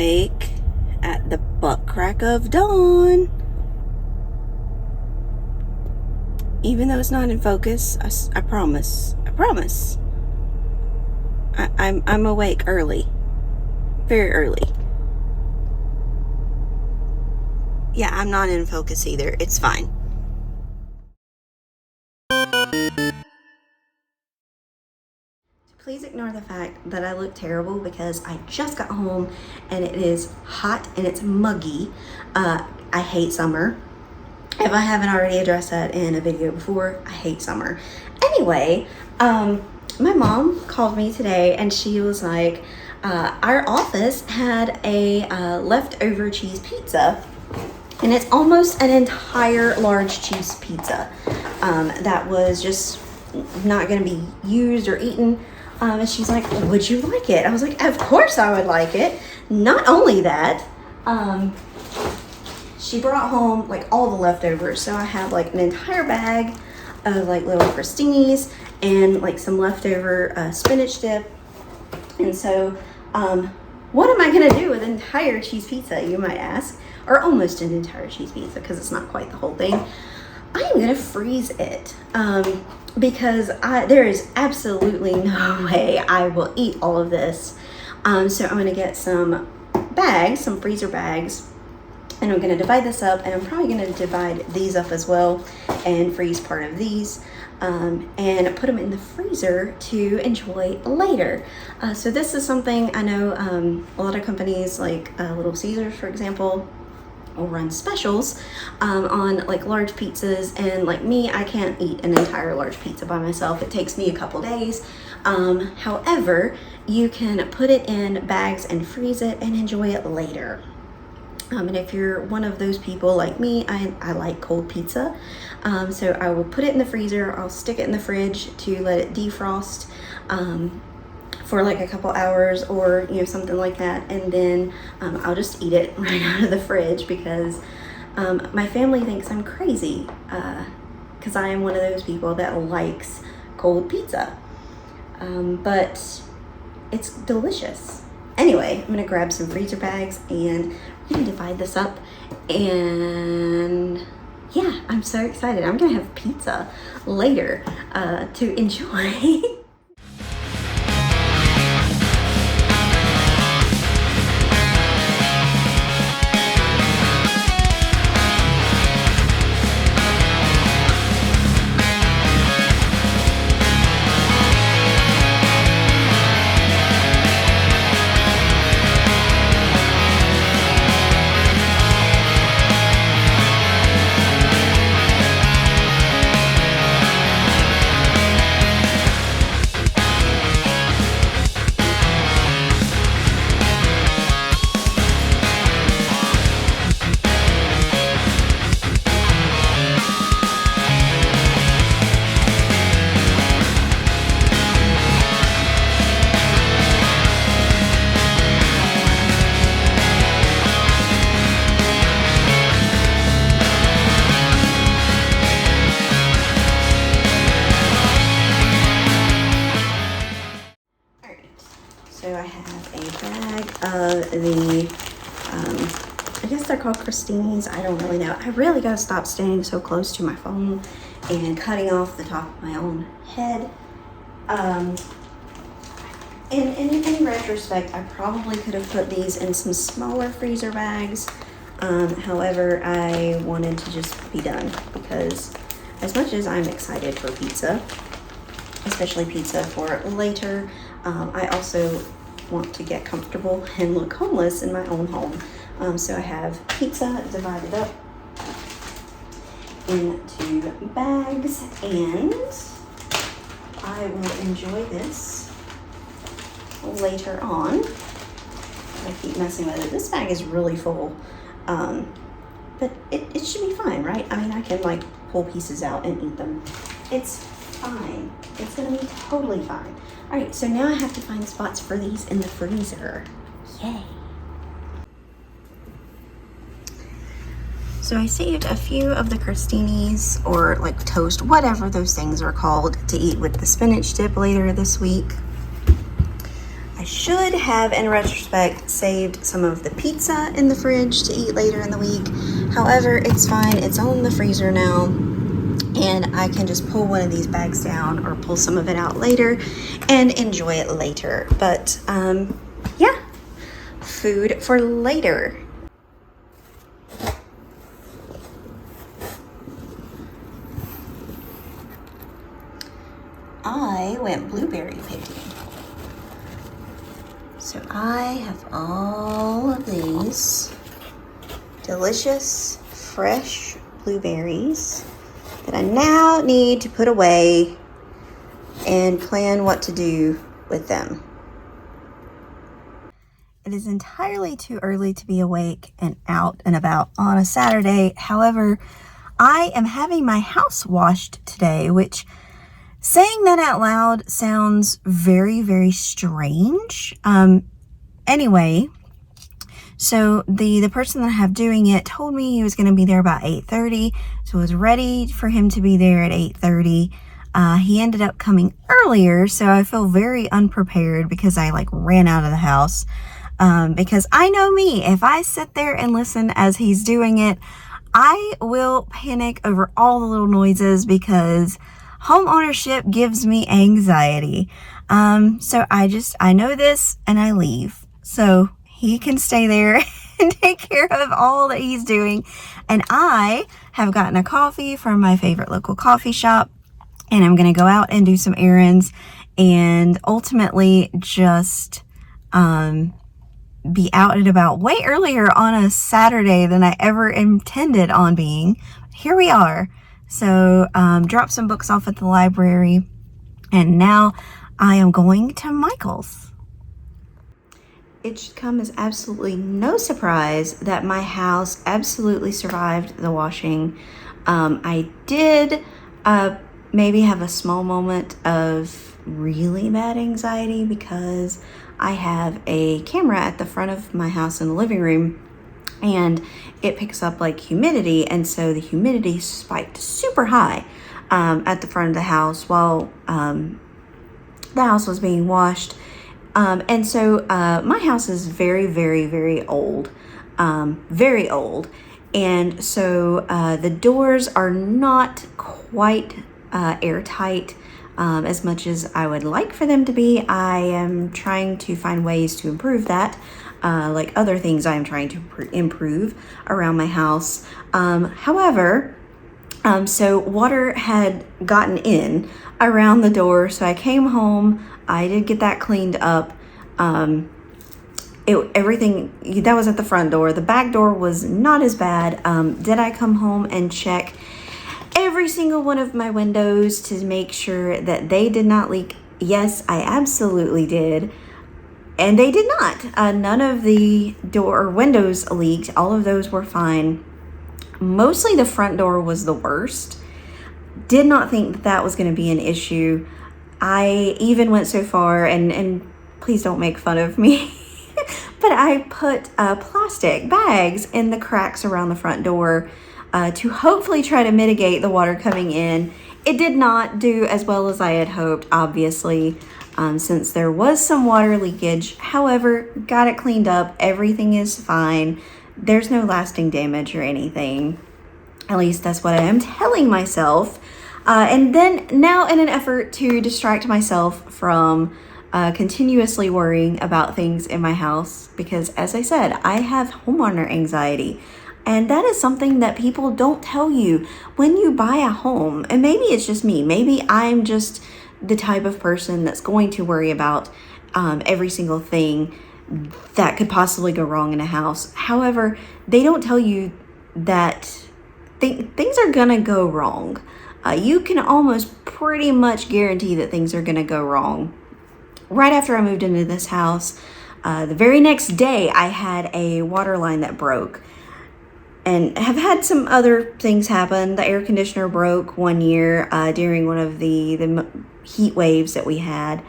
awake at the butt crack of dawn. Even though it's not in focus, I promise. I promise. I'm awake early. Very early. Yeah, I'm not in focus either. It's fine. Please ignore the fact that I look terrible because I just got home and it is hot and it's muggy. I hate summer. If I haven't already addressed that in a video before, I hate summer. Anyway, my mom called me today and she was like, our office had a leftover cheese pizza, and it's almost an entire large cheese pizza that was just not gonna be used or eaten. And she's like, would you like it? I was like, of course I would like it. Not only that, she brought home like all the leftovers. So I have like an entire bag of like little crostinis and like some leftover spinach dip. And so what am I gonna do with an entire cheese pizza, you might ask? Or almost an entire cheese pizza, because it's not quite the whole thing. I am gonna freeze it because there is absolutely no way I will eat all of this. So I'm gonna get some bags, some freezer bags, and I'm gonna divide this up, and I'm probably gonna divide these up as well and freeze part of these and put them in the freezer to enjoy later. So this is something I know a lot of companies like Little Caesars, for example, will run specials on like large pizzas, and like me, I can't eat an entire large pizza by myself. It takes me a couple days. However, you can put it in bags and freeze it and enjoy it later. And if you're one of those people like me, I like cold pizza. So I will put it in the freezer. I'll stick it in the fridge to let it defrost for like a couple hours, or something like that, and then I'll just eat it right out of the fridge because my family thinks I'm crazy because I am one of those people that likes cold pizza, but it's delicious. Anyway, I'm gonna grab some freezer bags and we're gonna divide this up, and yeah, I'm so excited. I'm gonna have pizza later to enjoy. So I have a bag of the, I guess they're called crostinis. I don't really know. I really gotta stop standing so close to my phone and cutting off the top of my own head. In retrospect, I probably could have put these in some smaller freezer bags. However, I wanted to just be done because as much as I'm excited for pizza, especially pizza for later, I also want to get comfortable and look homeless in my own home. So I have pizza divided up into bags, and I will enjoy this later on. I keep messing with it. This bag is really full, but it should be fine, right? I mean, I can like pull pieces out and eat them. It's fine. It's gonna be totally fine. All right, so now I have to find spots for these in the freezer. Yay. So I saved a few of the crostinis, or like toast, whatever those things are called, to eat with the spinach dip later this week. I should have, in retrospect, saved some of the pizza in the fridge to eat later in the week. However, it's fine. It's on the freezer now, and I can just pull one of these bags down or pull some of it out later and enjoy it later. But yeah, food for later. I went blueberry picking. So I have all of these delicious, fresh blueberries that I now need to put away and plan what to do with them. It is entirely too early to be awake and out and about on a Saturday. However, I am having my house washed today, which, saying that out loud, sounds very, very strange. Anyway, so the person that I have doing it told me he was going to be there about 8:30, so I was ready for him to be there at 8:30. He ended up coming earlier, so I feel very unprepared because I ran out of the house. Because I know me, if I sit there and listen as he's doing it, I will panic over all the little noises because home ownership gives me anxiety. So I know this and I leave. So he can stay there and take care of all that he's doing. And I have gotten a coffee from my favorite local coffee shop, and I'm going to go out and do some errands and ultimately just, be out and about way earlier on a Saturday than I ever intended on being. Here we are. So, dropped some books off at the library, and now I am going to Michael's. It should come as absolutely no surprise that my house absolutely survived the washing. I did maybe have a small moment of really bad anxiety because I have a camera at the front of my house in the living room, and it picks up humidity, and so the humidity spiked super high at the front of the house while the house was being washed. And so my house is very, very, very old, very old. And so the doors are not quite airtight as much as I would like for them to be. I am trying to find ways to improve that. Like other things I am trying to improve around my house. However, so water had gotten in around the door, so I came home. I did get that cleaned up. Everything that was at the front door. The back door was not as bad. Did I come home and check every single one of my windows to make sure that they did not leak? Yes, I absolutely did. And they did not. None of the door or windows leaked. All of those were fine. Mostly the front door was the worst. Did not think that was going to be an issue. I even went so far, and please don't make fun of me, but I put plastic bags in the cracks around the front door to hopefully try to mitigate the water coming in. It did not do as well as I had hoped, obviously, since there was some water leakage. However, got it cleaned up. Everything is fine. There's no lasting damage or anything. At least that's what I am telling myself. And then now, in an effort to distract myself from continuously worrying about things in my house, because as I said, I have homeowner anxiety. And that is something that people don't tell you when you buy a home. And maybe it's just me. Maybe I'm just the type of person that's going to worry about every single thing that could possibly go wrong in a house. However, they don't tell you that things are going to go wrong. You can almost pretty much guarantee that things are going to go wrong. Right after I moved into this house, the very next day, I had a water line that broke. And have had some other things happen. The air conditioner broke one year during one of the heat waves that we had.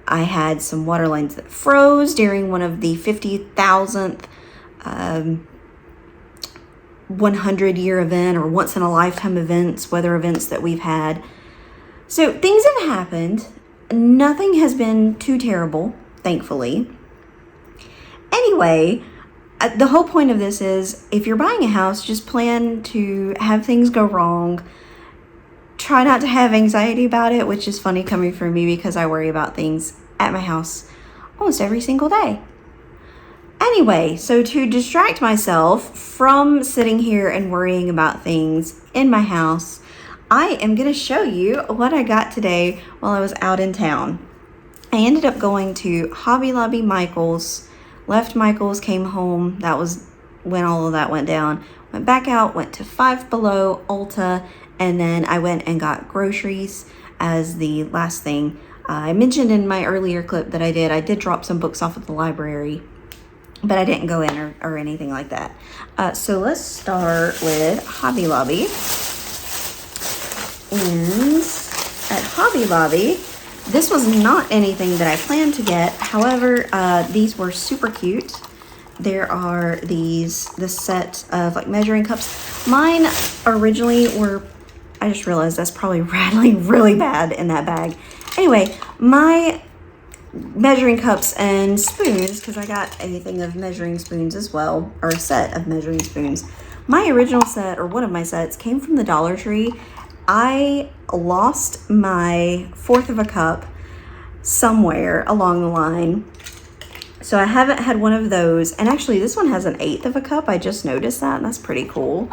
I had some water lines that froze during one of the 50,000th 100-year event or once-in-a-lifetime events, weather events that we've had. So things have happened. Nothing has been too terrible, thankfully. Anyway, the whole point of this is if you're buying a house, just plan to have things go wrong. Try not to have anxiety about it, which is funny coming from me because I worry about things at my house almost every single day. Anyway, so to distract myself from sitting here and worrying about things in my house, I am going to show you what I got today while I was out in town. I ended up going to Hobby Lobby, Michael's, left Michael's, came home. That was when all of that went down. Went back out, went to Five Below, Ulta, and then I went and got groceries as the last thing. I mentioned in my earlier clip that I did drop some books off at the library, but I didn't go in or anything like that. So let's start with Hobby Lobby. And at Hobby Lobby, this was not anything that I planned to get. However, these were super cute. There are this set of like measuring cups. Mine originally were, I just realized that's probably rattling really bad in that bag. Anyway, my measuring cups and spoons, because I got a thing of measuring spoons as well, or a set of measuring spoons. My original set, or one of my sets, came from the Dollar Tree. I lost my 1/4 of a cup somewhere along the line, so I haven't had one of those. And actually this one has an 1/8 of a cup. I just noticed that, and that's pretty cool.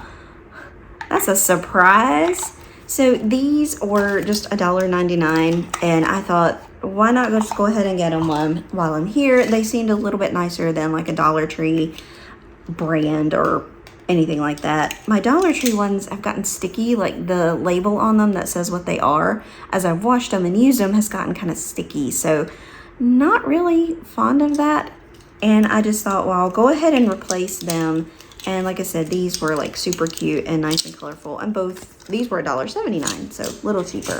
That's a surprise. So these were just $1.99, and I thought, why not just go ahead and get them while I'm here. They seemed a little bit nicer than like a Dollar Tree brand or anything like that. My Dollar Tree ones have gotten sticky, like the label on them that says what they are, as I've washed them and used them, has gotten kind of sticky. So not really fond of that. And I just thought, well, I'll go ahead and replace them. And like I said, these were like super cute and nice and colorful. And both, these were $1.79, so a little cheaper.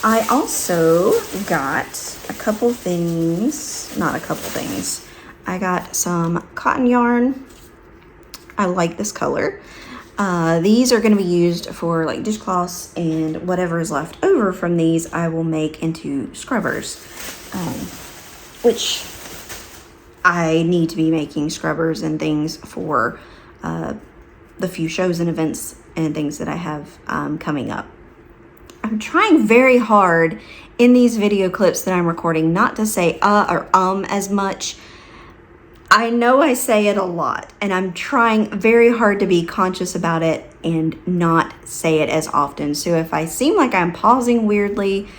I also got a couple things, not a couple things. I got some cotton yarn. I like this color. These are going to be used for like dishcloths, and whatever is left over from these I will make into scrubbers, which I need to be making scrubbers and things for the few shows and events and things that I have coming up. I'm trying very hard in these video clips that I'm recording not to say or as much. I know I say it a lot, and I'm trying very hard to be conscious about it and not say it as often. So if I seem like I'm pausing weirdly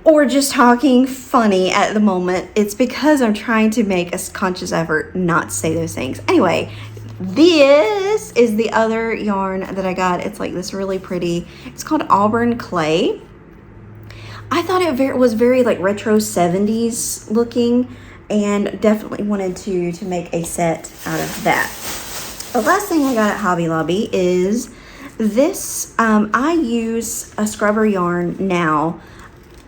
or just talking funny at the moment, it's because I'm trying to make a conscious effort not to say those things. Anyway, this is the other yarn that I got. It's like this really pretty, it's called Auburn Clay. I thought it was very like retro 70s looking, and definitely wanted to make a set out of that. The last thing I got at Hobby Lobby is this. I use a scrubber yarn now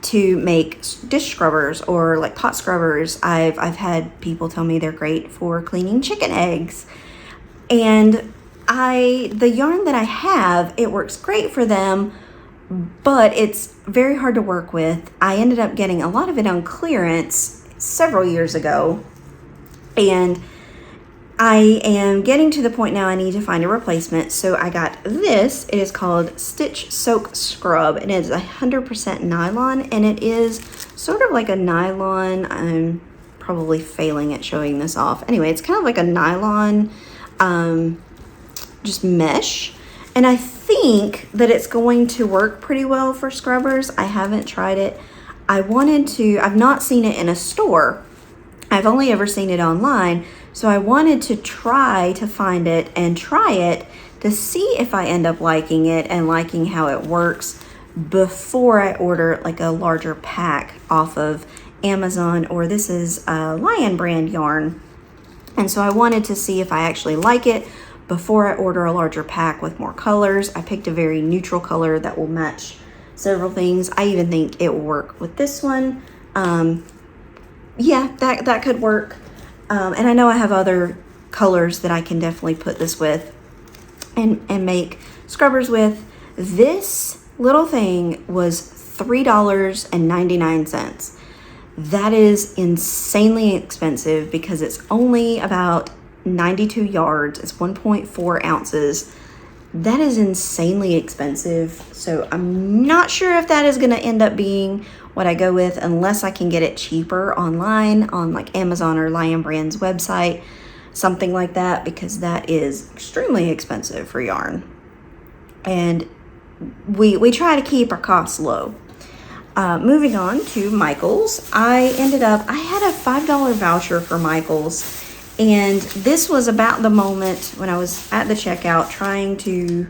to make dish scrubbers or like pot scrubbers. I've had people tell me they're great for cleaning chicken eggs. And the yarn that I have, it works great for them, but it's very hard to work with. I ended up getting a lot of it on clearance several years ago, and I am getting to the point now I need to find a replacement. So I got this. It is called Stitch Soak Scrub, and it is 100% nylon, and it is sort of like a nylon, I'm probably failing at showing this off. Anyway, it's kind of like a nylon just mesh, and I think that it's going to work pretty well for scrubbers. I haven't tried it. I've not seen it in a store. I've only ever seen it online. So I wanted to try to find it and try it to see if I end up liking it and liking how it works before I order like a larger pack off of Amazon, or this is a Lion brand yarn. And so I wanted to see if I actually like it before I order a larger pack with more colors. I picked a very neutral color that will match several things. I even think it will work with this one. Yeah, that could work. And I know I have other colors that I can definitely put this with and make scrubbers with. This little thing was $3.99. That is insanely expensive because it's only about 92 yards. It's 1.4 ounces. That is insanely expensive. So I'm not sure if that is going to end up being what I go with unless I can get it cheaper online on like Amazon or Lion Brand's website, something like that, because that is extremely expensive for yarn. And we try to keep our costs low. Moving on to Michaels, I had a $5 voucher for Michaels, and this was about the moment when I was at the checkout trying to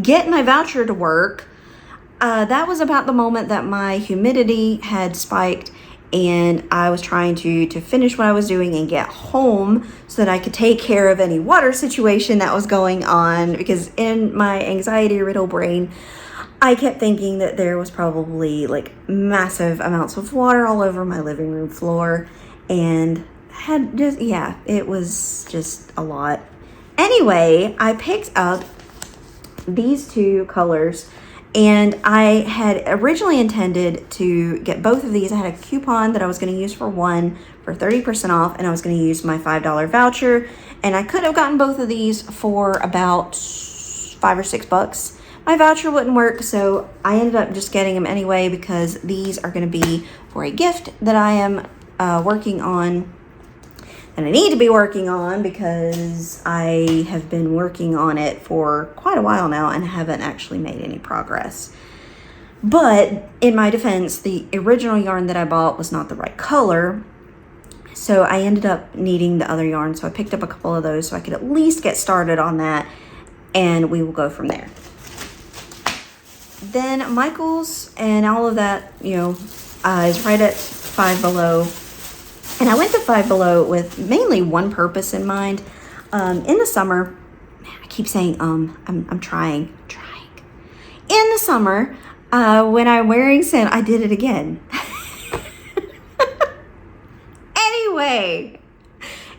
get my voucher to work. That was about the moment that my humidity had spiked, and I was trying to finish what I was doing and get home so that I could take care of any water situation that was going on, because in my anxiety-riddled brain, I kept thinking that there was probably like massive amounts of water all over my living room floor, and it was just a lot. Anyway, I picked up these two colors, and I had originally intended to get both of these. I had a coupon that I was going to use for one for 30% off, and I was going to use my $5 voucher, and I could have gotten both of these for about $5 or $6. My voucher wouldn't work, so I ended up just getting them anyway because these are going to be for a gift that I am working on, and I need to be working on because I have been working on it for quite a while now and haven't actually made any progress. But in my defense, the original yarn that I bought was not the right color, so I ended up needing the other yarn, so I picked up a couple of those so I could at least get started on that, and we will go from there. Then Michaels and all of that, is right at Five Below. And I went to Five Below with mainly one purpose in mind. In the summer, I keep saying, I'm trying. In the summer, when I'm wearing sandals, I did it again. Anyway,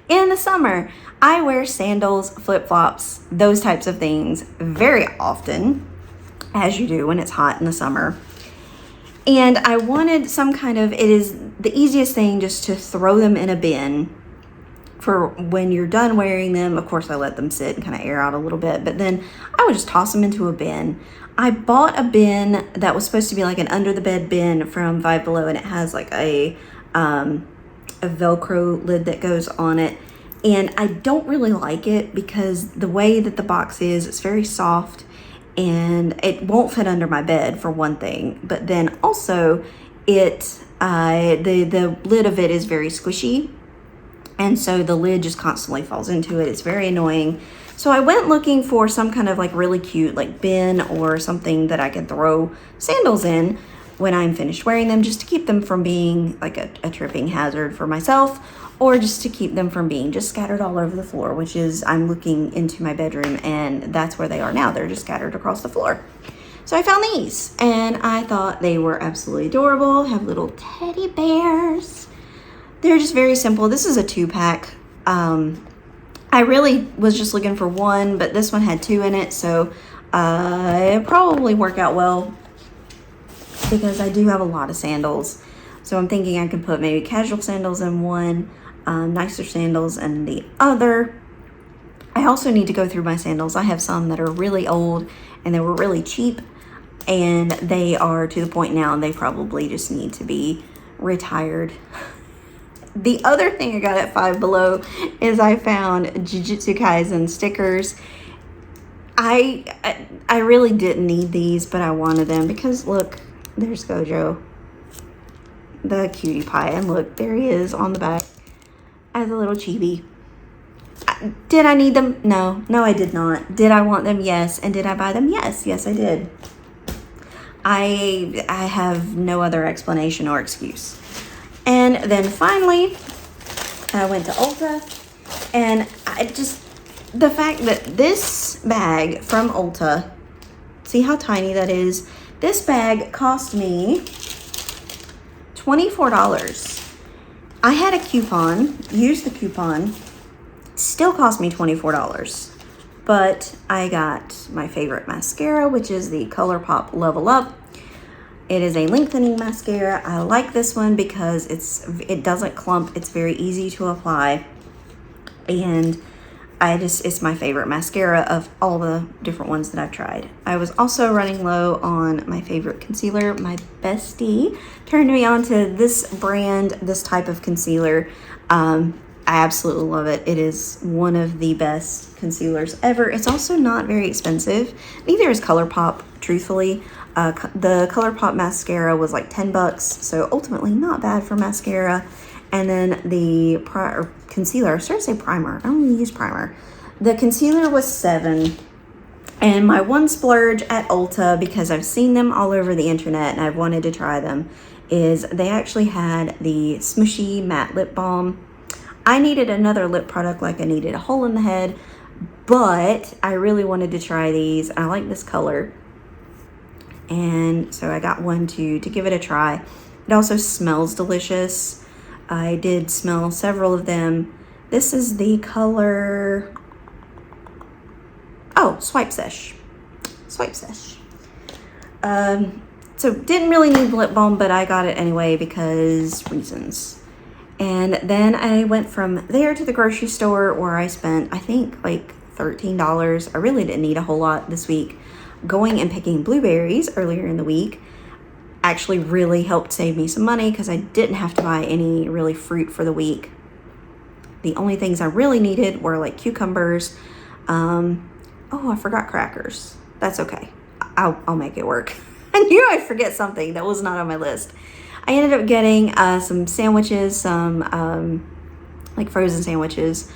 in the summer, I wear sandals, flip-flops, those types of things very often, as you do when it's hot in the summer. And I wanted some kind of, it is the easiest thing just to throw them in a bin for when you're done wearing them. Of course, I let them sit and kind of air out a little bit, but then I would just toss them into a bin. I bought a bin that was supposed to be like an under the bed bin from Five Below, and it has like a Velcro lid that goes on it. And I don't really like it because the way that the box is, it's very soft, and it won't fit under my bed for one thing, but then also the lid of it is very squishy, and so the lid just constantly falls into it. It's very annoying. So I went looking for some kind of like really cute like bin or something that I could throw sandals in when I'm finished wearing them, just to keep them from being like a tripping hazard for myself, or just to keep them from being just scattered all over the floor, which is, I'm looking into my bedroom and that's where they are now. They're just scattered across the floor. So I found these and I thought they were absolutely adorable. Have little teddy bears. They're just very simple. This is a 2-pack. I really was just looking for one, but this one had 2 in it, so it probably work out well because I do have a lot of sandals. So I'm thinking I could put maybe casual sandals in one, nicer sandals in the other. I also need to go through my sandals. I have some that are really old and they were really cheap, and they are to the point now and they probably just need to be retired. The other thing I got at Five Below is I found Jujutsu Kaisen stickers. I really didn't need these, but I wanted them because look, there's Gojo, the cutie pie, and look, there he is on the back as a little chibi. Did I need them? No, I did not. Did I want them? Yes. And did I buy them? Yes, I did. I have no other explanation or excuse. And then finally, I went to Ulta, and the fact that this bag from Ulta, see how tiny that is? This bag cost me $24. I had a coupon, used the coupon, still cost me $24. But I got my favorite mascara, which is the ColourPop Level Up. It is a lengthening mascara. I like this one because it doesn't clump. It's very easy to apply. And it's my favorite mascara of all the different ones that I've tried. I was also running low on my favorite concealer. My bestie turned me on to this brand, this type of concealer. I absolutely love it. It is one of the best concealers ever. It's also not very expensive. Neither is ColourPop, truthfully. The ColourPop mascara was like $10, so ultimately not bad for mascara. And then the concealer, I started to say primer. I don't even use primer. The concealer was $7. And my one splurge at Ulta, because I've seen them all over the internet and I've wanted to try them, is they actually had the Smushy Matte Lip Balm. I needed another lip product, like I needed a hole in the head, but I really wanted to try these. I like this color. And so I got one to give it a try. It also smells delicious. I did smell several of them. This is the color, Swipe Sesh. Swipe Sesh. So didn't really need lip balm, but I got it anyway because reasons. And then I went from there to the grocery store where I spent, I think, like $13. I really didn't need a whole lot this week. Going and picking blueberries earlier in the week actually really helped save me some money because I didn't have to buy any really fruit for the week. The only things I really needed were like cucumbers. I forgot crackers. That's okay. I'll make it work. I knew I'd forget something that was not on my list. I ended up getting some sandwiches, some like frozen sandwiches,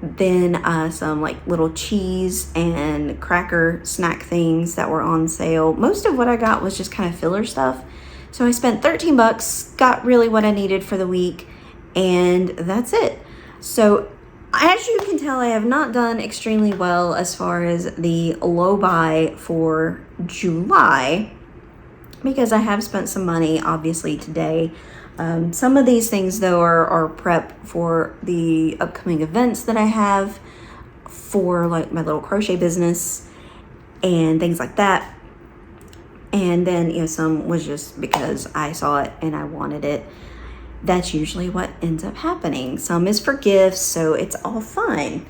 then some like little cheese and cracker snack things that were on sale. Most of what I got was just kind of filler stuff. So I spent $13, got really what I needed for the week, and that's it. So as you can tell, I have not done extremely well as far as the low buy for July, because I have spent some money obviously today. Some of these things though are prep for the upcoming events that I have for like my little crochet business and things like that. And then, some was just because I saw it and I wanted it. That's usually what ends up happening. Some is for gifts, so it's all fine.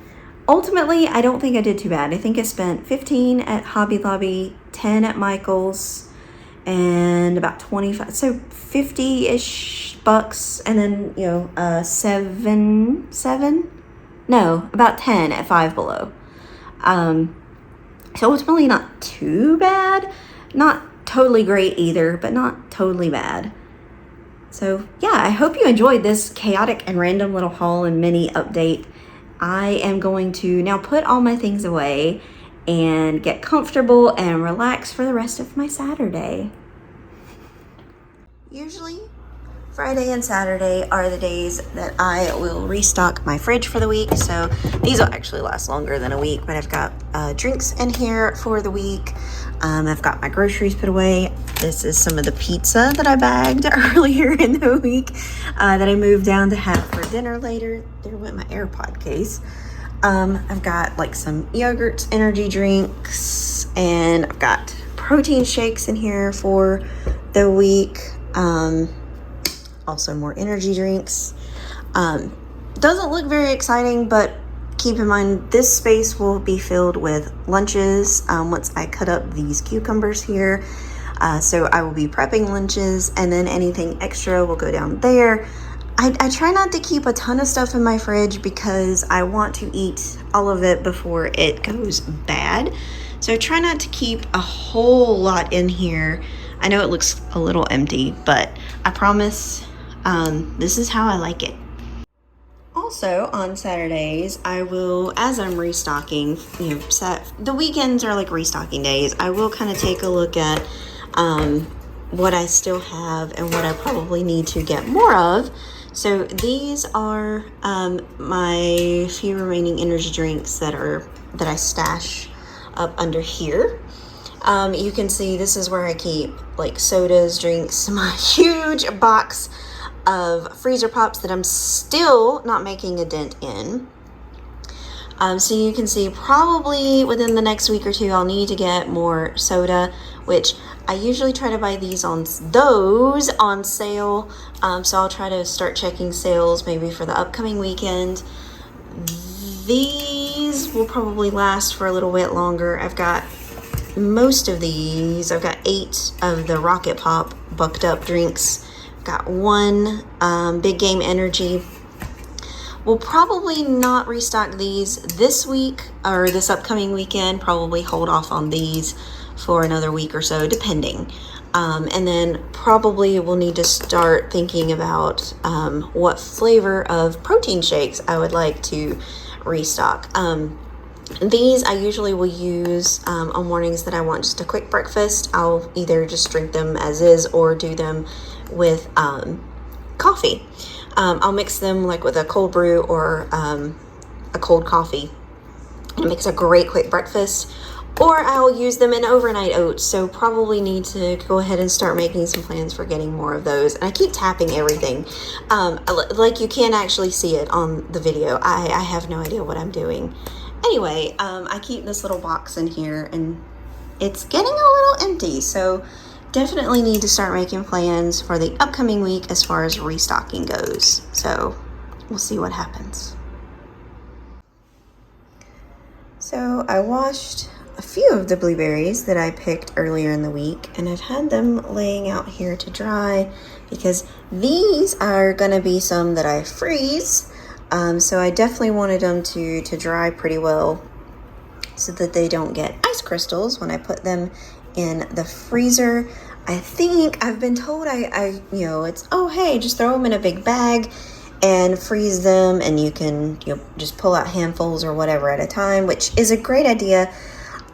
Ultimately, I don't think I did too bad. I think I spent $15 at Hobby Lobby, $10 at Michael's, and about 25, so 50-ish bucks, and then about 10 at Five Below. So ultimately not too bad, not totally great either, but not totally bad. So yeah, I hope you enjoyed this chaotic and random little haul and mini update. I am going to now put all my things away and get comfortable and relax for the rest of my Saturday. Usually, Friday and Saturday are the days that I will restock my fridge for the week. So these will actually last longer than a week, but I've got drinks in here for the week. I've got my groceries put away. This is some of the pizza that I bagged earlier in the week that I moved down to have for dinner later. There went my AirPod case. I've got like some yogurts, energy drinks, and I've got protein shakes in here for the week. Also more energy drinks. Doesn't look very exciting, but keep in mind this space will be filled with lunches once I cut up these cucumbers here. So I will be prepping lunches, and then anything extra will go down there. I try not to keep a ton of stuff in my fridge because I want to eat all of it before it goes bad. So I try not to keep a whole lot in here. I know it looks a little empty, but I promise this is how I like it. Also on Saturdays, I will, as I'm restocking, the weekends are like restocking days. I will kind of take a look at what I still have and what I probably need to get more of. So these are my few remaining energy drinks that I stash up under here. You can see this is where I keep like sodas, drinks, my huge box of freezer pops that I'm still not making a dent in. So you can see probably within the next week or two, I'll need to get more soda, which I usually try to buy these on sale. So I'll try to start checking sales maybe for the upcoming weekend. These will probably last for a little bit longer. I've got most of these. I've got 8 of the Rocket Pop Bucked Up drinks. I've got 1 Big Game Energy. We'll probably not restock these this week or this upcoming weekend. Probably hold off on these for another week or so, depending. And then probably we'll need to start thinking about what flavor of protein shakes I would like to restock. These I usually will use on mornings that I want just a quick breakfast. I'll either just drink them as is or do them with coffee. I'll mix them like with a cold brew or a cold coffee. It makes a great quick breakfast. Or I'll use them in overnight oats, so probably need to go ahead and start making some plans for getting more of those. And I keep tapping everything. Like you can actually see it on the video. I have no idea what I'm doing. Anyway, I keep this little box in here and it's getting a little empty, so definitely need to start making plans for the upcoming week as far as restocking goes. So we'll see what happens. So I washed a few of the blueberries that I picked earlier in the week, and I've had them laying out here to dry because these are gonna be some that I freeze. So I definitely wanted them to dry pretty well so that they don't get ice crystals when I put them in the freezer. I think I've been told it's, oh, hey, just throw them in a big bag and freeze them, and you can just pull out handfuls or whatever at a time, which is a great idea.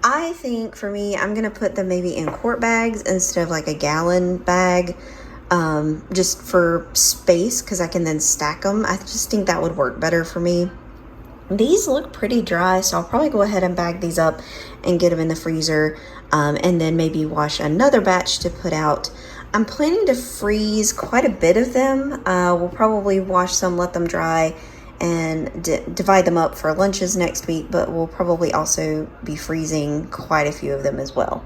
I think for me, I'm going to put them maybe in quart bags instead of like a gallon bag, just for space, because I can then stack them. I just think that would work better for me. These look pretty dry, so I'll probably go ahead and bag these up and get them in the freezer, and then maybe wash another batch to put out. I'm planning to freeze quite a bit of them. We'll probably wash some, let them dry, and divide them up for lunches next week, but we'll probably also be freezing quite a few of them as well.